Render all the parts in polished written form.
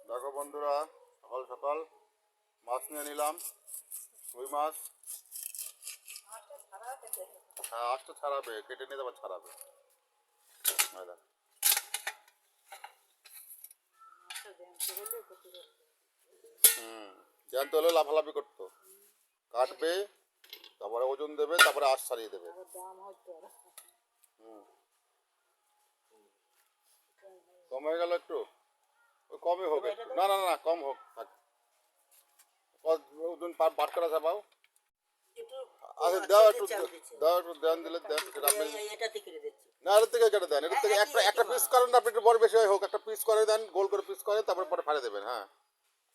দেখো বন্ধুরা, সকাল সকাল মাছ নিয়ে নিলাম, রুই মাছ। হ্যাঁ, আঁশটা ছাড়াবে, কেটে নিয়ে আবার ছাড়াবে। জ্যান্ত হলে লাফালাফি করতো, কাটবে, তারপরে ওজন দেবে, তারপরে আঁশ ছাড়িয়ে দেবে। কম হয়ে গেল একটু, ওই কমই হোক একটু, না না না কম হোক, থাক। ওজন বাট করা যাবাও। আচ্ছা দাও একটু, দাও একটু দেন, দিলে দেন সেটা আপনি। না, এর থেকে কেটে দেন, এর থেকে একটা পিস করেন, আপনি একটু বড় বেশি হোক, একটা পিস করে দেন, গোল করে পিস করেন, তারপরে পরে ফাড়ে দেবেন। হ্যাঁ,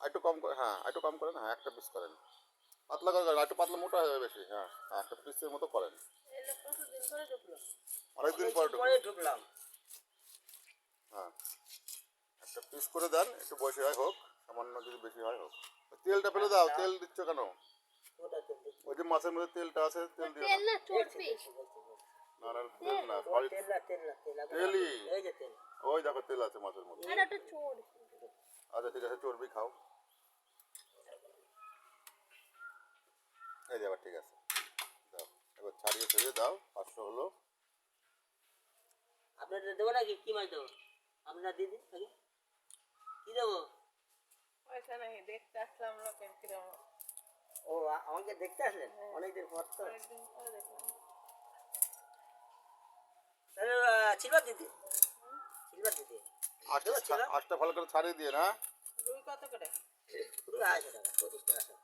একটু কম করে, হ্যাঁ একটু কম করেন, হ্যাঁ একটা পিস করেন, পাতলা করে করেন, একটু পাতলা মোটা হয়ে বেশি। হ্যাঁ হ্যাঁ, একটা পিসের মতো করেন। অনেকদিন পরে ঢুকলাম। হ্যাঁ, একটা পিস করে দেন, একটু বেশি হয় হোক, সামান্য যদি বেশি হয় হোক। তেলটা ফেলে দাও, তেল দিচ্ছ কেন? ওই যে মাছের মধ্যে তেলটা আছে, তেল দিও না। না না, তেল না, তেলই। ওই দেখো তেল আছে মাছের মধ্যে। আচ্ছা ঠিক আছে, চর্বি খাও। এই যে আবার ঠিক আছে, দাও এবার ছাড়িয়ে ছড়িয়ে দাও। 500 হলো। আপনাদের দেবো নাকি? কি মাছ দেবো? আপনার দিদি আগে কি দেবো? পয়সা নাই, দেখতে আসলাম লোকের কিরম। ও, আমাকে দেখতে আসলেন অনেকদিন পর তো। অনেকদিন পরে দেখলাম। তাহলে সিলভার দিদি, সিলভার দিদি আঁশটা ভালো করে ছাড়িয়ে দিয়ে না। রুই কত করে? পুরো 250 টাকা, 25 টাকা।